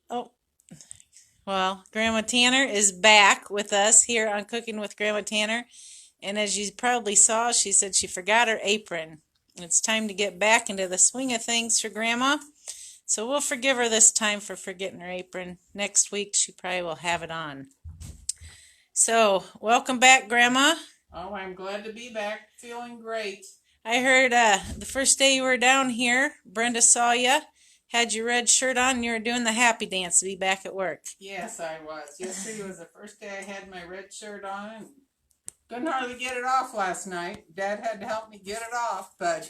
Oh, well, Grandma Tanner is back with us here on Cooking with Grandma Tanner. And as you probably saw, she said she forgot her apron. It's time to get back into the swing of things for Grandma. So we'll forgive her this time for forgetting her apron. Next week, she probably will have it on. So, welcome back, Grandma. Oh, I'm glad to be back. Feeling great. I heard the first day you were down here, Brenda saw you, had your red shirt on, and you were doing the happy dance to be back at work. Yes, I was. Yesterday was the first day I had my red shirt on. And couldn't hardly get it off last night. Dad had to help me get it off, but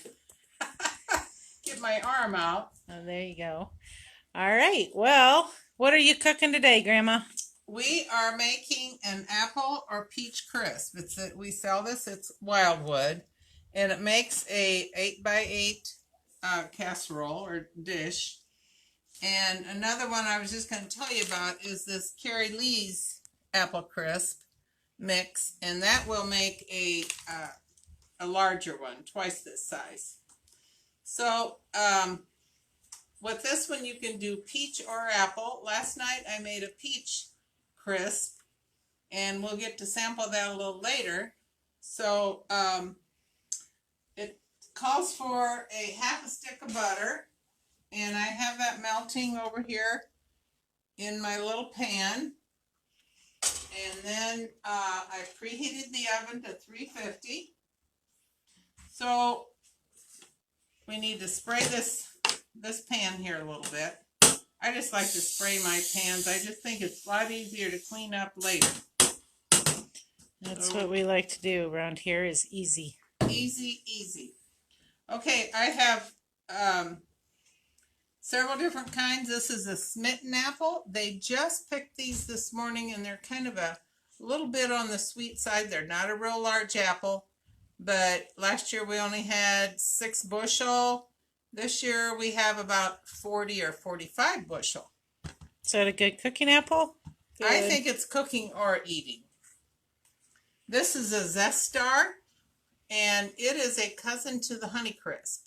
get my arm out. Oh, there you go. All right. Well, what are you cooking today, Grandma? We are making an apple or peach crisp. We sell this. It's Wildwood, and it makes a 8x8 casserole or dish. And another one I was just going to tell you about is this Carrie Lee's apple crisp mix, and that will make a larger one, twice this size. So with this one you can do peach or apple. Last night I made a peach crisp, and we'll get to sample that a little later. So it calls for a half a stick of butter, and I have that melting over here in my little pan. And then I preheated the oven to 350. So we need to spray this pan here a little bit. I just like to spray my pans. I just think it's a lot easier to clean up later. That's what we like to do around here, is easy. Easy, easy. Okay, I have several different kinds. This is a smitten apple. They just picked these this morning, and they're kind of a little bit on the sweet side. They're not a real large apple, but last year we only had 6 bushel. This year we have about 40 or 45 bushel. Is that a good cooking apple? Good. I think it's cooking or eating. This is a Zestar, and it is a cousin to the Honeycrisp.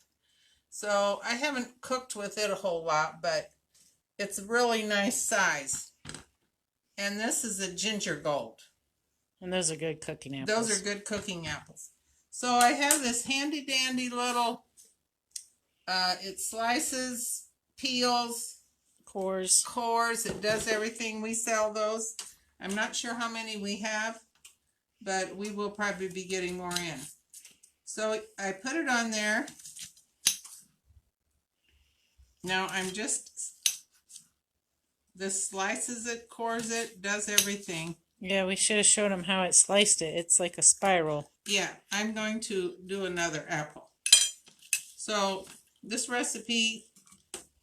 So I haven't cooked with it a whole lot, but it's a really nice size. And this is a Ginger Gold. And those are good cooking apples. Those are good cooking apples. So I have this handy dandy little, it slices, peels, cores. It does everything. We sell those. I'm not sure how many we have, but we will probably be getting more in. So I put it on there. Now this slices it, cores it, does everything. Yeah, we should have showed them how it sliced it. It's like a spiral. Yeah, I'm going to do another apple. So this recipe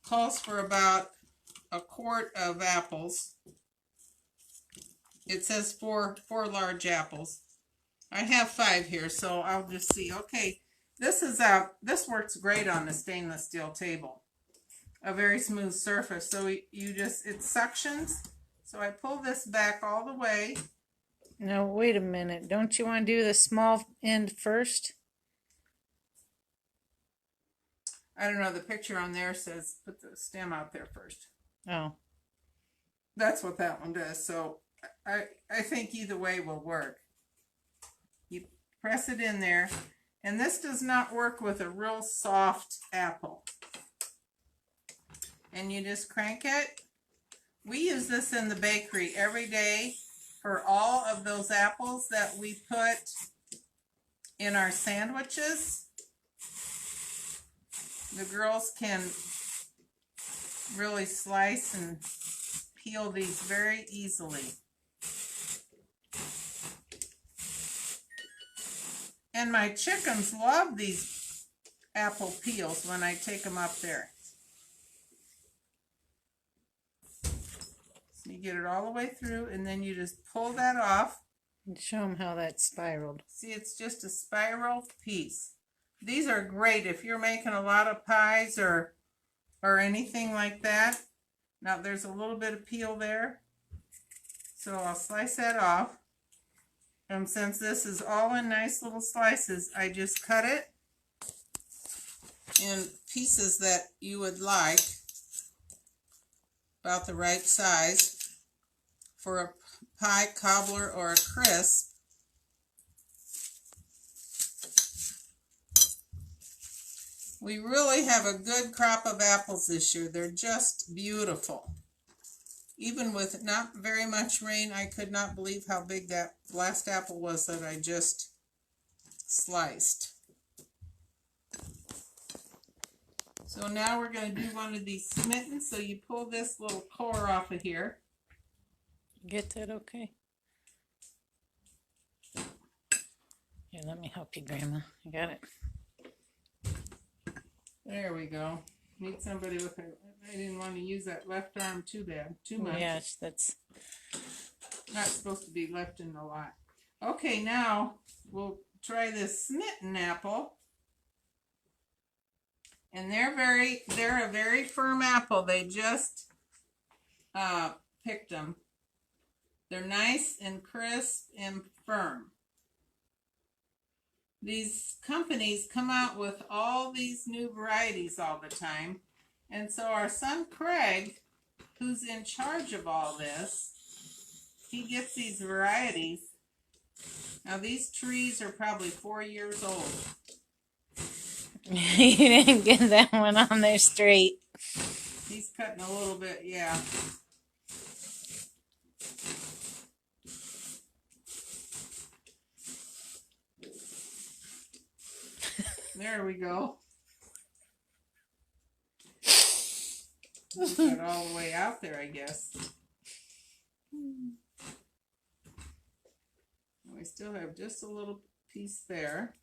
calls for about a quart of apples. It says four large apples. I have 5 here, so I'll just see. Okay, this this works great on the stainless steel table. A very smooth surface. So it suctions. So I pull this back all the way. No, wait a minute. Don't you want to do the small end first? I don't know. The picture on there says put the stem out there first. Oh. That's what that one does. So I think either way will work. You press it in there. And this does not work with a real soft apple. And you just crank it. We use this in the bakery every day for all of those apples that we put in our sandwiches. The girls can really slice and peel these very easily. And my chickens love these apple peels when I take them up there. So you get it all the way through, and then you just pull that off. And show them how that's spiraled. See, it's just a spiral piece. These are great if you're making a lot of pies or anything like that. Now there's a little bit of peel there. So I'll slice that off. And since this is all in nice little slices, I just cut it in pieces that you would like. about the right size for a pie, cobbler, or a crisp. We really have a good crop of apples this year. They're just beautiful. Even with not very much rain, I could not believe how big that last apple was that I just sliced. So now we're going to do one of these smittens. So you pull this little core off of here. Get that okay? Here, let me help you, Grandma. You got it? There we go. Need somebody with a... I didn't want to use that left arm too much. Yes, that's... Not supposed to be left in the lot. Okay, now we'll try this smitten apple. And they're a very firm apple. They just picked them. They're nice and crisp and firm. These companies come out with all these new varieties all the time. And so our son Craig, who's in charge of all this, he gets these varieties. Now these trees are probably 4 years old. You didn't get that one on there straight. He's cutting a little bit, yeah. There we go. Got all the way out there, I guess. We still have just a little piece there.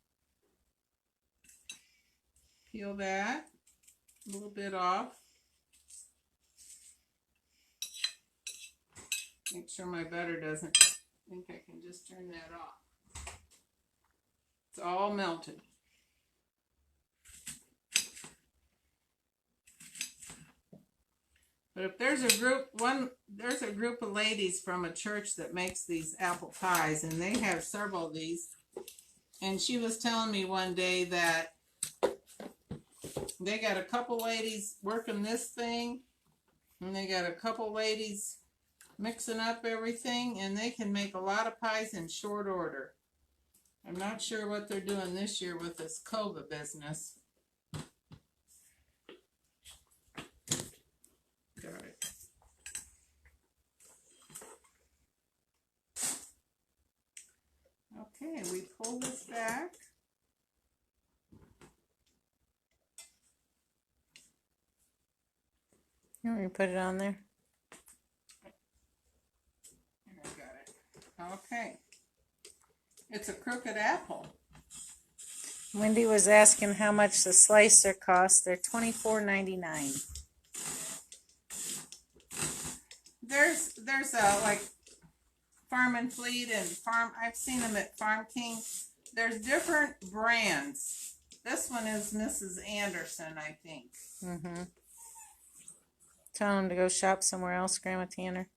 Peel that a little bit off. Make sure my butter doesn't, I think I can just turn that off. It's all melted. But if there's a group of ladies from a church that makes these apple pies, and they have several of these. And she was telling me one day that they got a couple ladies working this thing, and they got a couple ladies mixing up everything, and they can make a lot of pies in short order. I'm not sure what they're doing this year with this COVID business. Got it. Okay, we pull this back. You want me to put it on there? And I got it. Okay. It's a crooked apple. Wendy was asking how much the slicer costs. They're $24.99. There's like Farm and Fleet and Farm. I've seen them at Farm King. There's different brands. This one is Mrs. Anderson, I think. Mm-hmm. Tell them to go shop somewhere else, Grandma Tanner.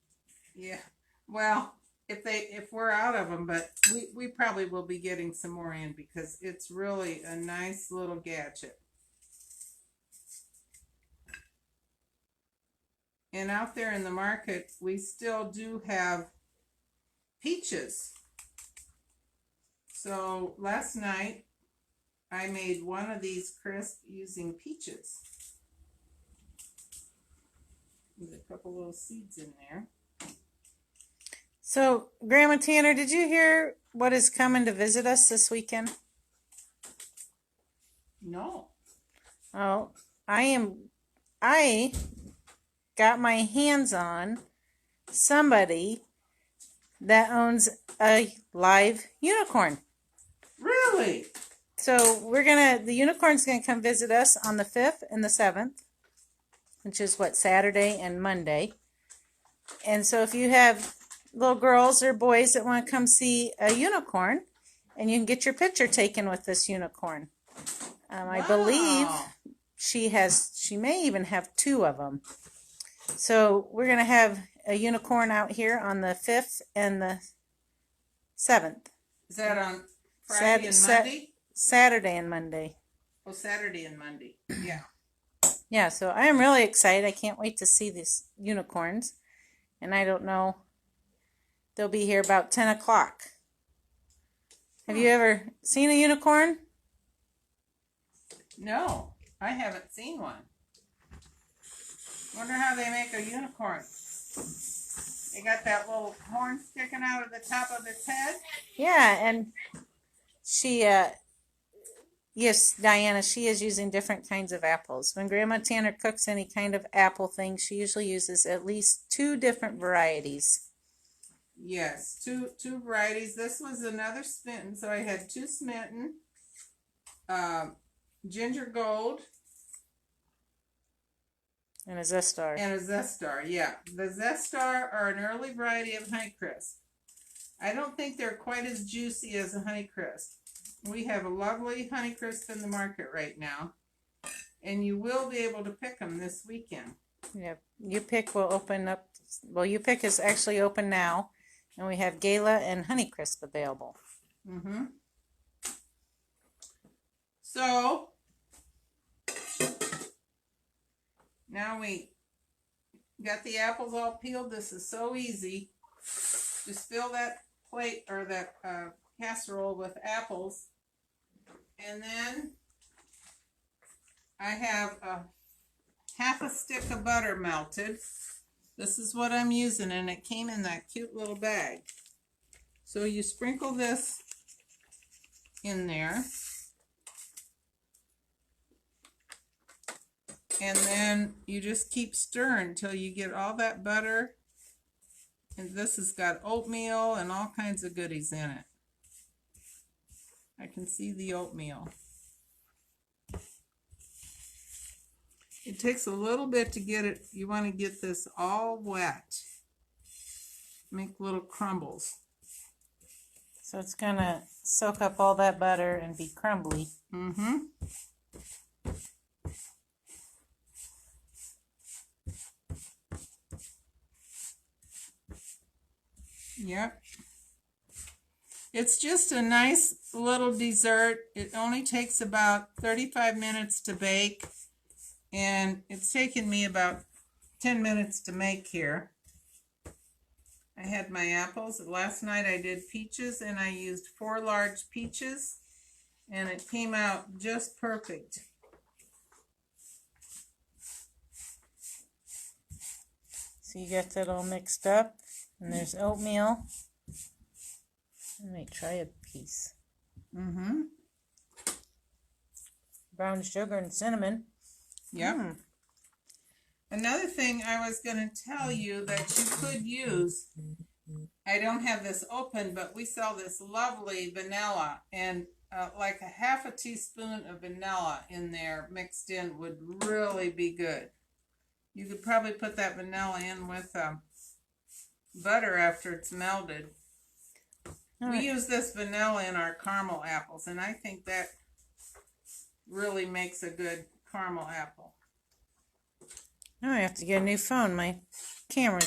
Yeah. Well, if we're out of them, but we probably will be getting some more in because it's really a nice little gadget. And out there in the market, we still do have peaches. So last night, I made one of these crisp using peaches. There's a couple little seeds in there. So, Grandma Tanner, did you hear what is coming to visit us this weekend? No. Oh, I got my hands on somebody that owns a live unicorn. Really? So the unicorn's gonna come visit us on the 5th and the 7th, which is what, Saturday and Monday. And so if you have little girls or boys that want to come see a unicorn, and you can get your picture taken with this unicorn. I believe she may even have 2 of them. So we're going to have a unicorn out here on the 5th and the 7th. Is that on Friday and Monday? Saturday and Monday. Oh, Saturday and Monday. Yeah. Yeah, so I am really excited. I can't wait to see these unicorns. And I don't know, they'll be here about 10 o'clock. Have you ever seen a unicorn? No, I haven't seen one. Wonder how they make a unicorn. They got that little horn sticking out of the top of its head. Yeah, and she, yes, Diana, she is using different kinds of apples. When Grandma Tanner cooks any kind of apple thing, she usually uses at least 2 different varieties. Yes, two varieties. This was another smitten, so I had 2 smitten, ginger gold, And a Zestar. and a Zestar. Yeah, the Zestar are an early variety of Honeycrisp. I don't think they're quite as juicy as a Honeycrisp. We have a lovely Honeycrisp in the market right now, and you will be able to pick them this weekend. Yeah, You Pick will open up. Well, You Pick is actually open now, and we have Gala and Honeycrisp available. Mm-hmm. So now we got the apples all peeled. This is so easy. Just fill that plate or that casserole with apples, and then I have a half a stick of butter melted. This is what I'm using, and it came in that cute little bag. So you sprinkle this in there, and then you just keep stirring until you get all that butter. And this has got oatmeal and all kinds of goodies in it. I can see the oatmeal. It takes a little bit to get it. You want to get this all wet. Make little crumbles. So it's going to soak up all that butter and be crumbly. Mm-hmm. Yep. It's just a nice little dessert. It only takes about 35 minutes to bake, and it's taken me about 10 minutes to make here. I had my apples. Last night I did peaches, and I used 4 large peaches, and it came out just perfect. So you got that all mixed up, and there's oatmeal. Let me try a piece. Mm-hmm. Brown sugar and cinnamon. Yep. Another thing I was going to tell you that you could use, I don't have this open, but we sell this lovely vanilla, and like a half a teaspoon of vanilla in there mixed in would really be good. You could probably put that vanilla in with butter after it's melted. We use this vanilla in our caramel apples, and I think that really makes a good caramel apple. Now I have to get a new phone. My camera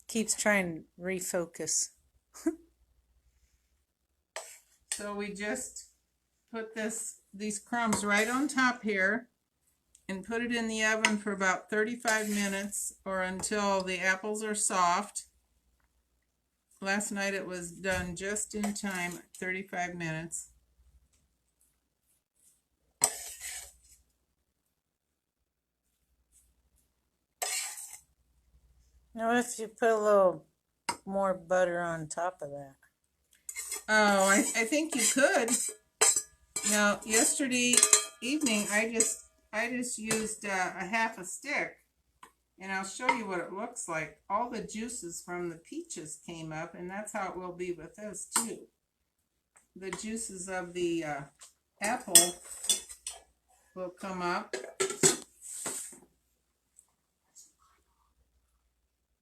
keeps trying to refocus. So we just put these crumbs right on top here and put it in the oven for about 35 minutes or until the apples are soft. Last night it was done just in time, 35 minutes. Now, what if you put a little more butter on top of that? Oh, I think you could. Now, yesterday evening, I just used a half a stick, and I'll show you what it looks like. All the juices from the peaches came up, and that's how it will be with this too. The juices of the apple will come up.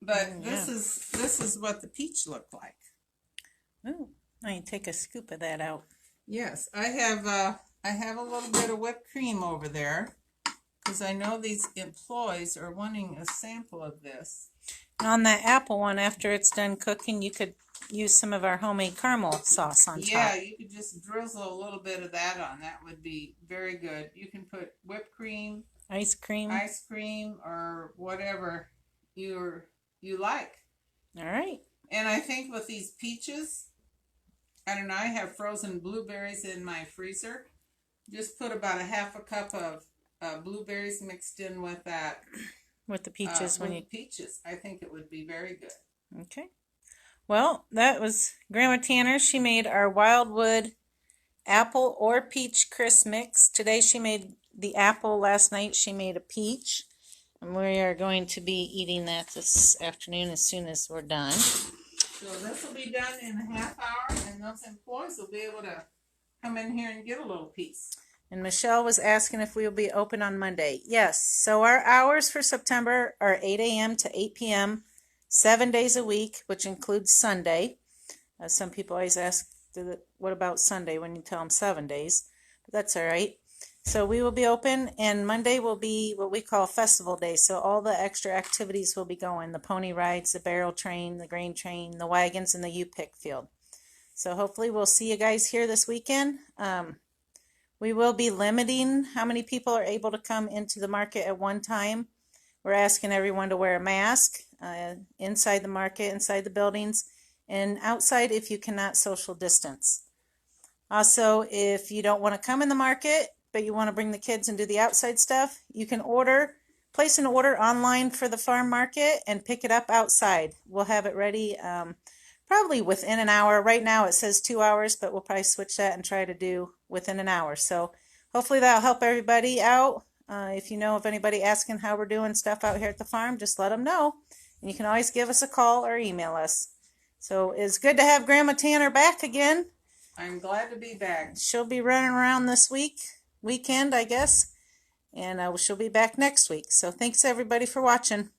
But this is what the peach looked like. Ooh, I can take a scoop of that out. Yes, I have a little bit of whipped cream over there because I know these employees are wanting a sample of this. And on that apple one, after it's done cooking, you could use some of our homemade caramel sauce on top. Yeah, you could just drizzle a little bit of that on. That would be very good. You can put whipped cream Ice cream. ice cream or whatever you like. All right. And I think with these peaches, I don't know, I have frozen blueberries in my freezer. Just put about a half a cup of blueberries mixed in with that. With the peaches when you. Peaches. I think it would be very good. Okay. Well, that was Grandma Tanner. She made our Wildwood apple or peach crisp mix. Today she made the apple. Last night she made a peach. And we are going to be eating that this afternoon as soon as we're done. So this will be done in a half hour, and those employees will be able to come in here and get a little piece. And Michelle was asking if we will be open on Monday. Yes. So our hours for September are 8 a.m. to 8 p.m., 7 days a week, which includes Sunday. Some people always ask, what about Sunday when you tell them 7 days? But that's all right. So we will be open, and Monday will be what we call festival day. So all the extra activities will be going. The pony rides, the barrel train, the grain train, the wagons, and the U-pick field. So hopefully we'll see you guys here this weekend. We will be limiting how many people are able to come into the market at one time. We're asking everyone to wear a mask inside the market, inside the buildings, and outside if you cannot social distance. Also, if you don't want to come in the market, but you want to bring the kids and do the outside stuff, you can place an order online for the farm market and pick it up outside. We'll have it ready probably within an hour. Right now it says 2 hours, but we'll probably switch that and try to do within an hour. So hopefully that'll help everybody out. If you know of anybody asking how we're doing stuff out here at the farm, just let them know. And you can always give us a call or email us. So it's good to have Grandma Tanner back again. I'm glad to be back. She'll be running around this weekend, I guess. And she'll be back next week. So thanks everybody for watching.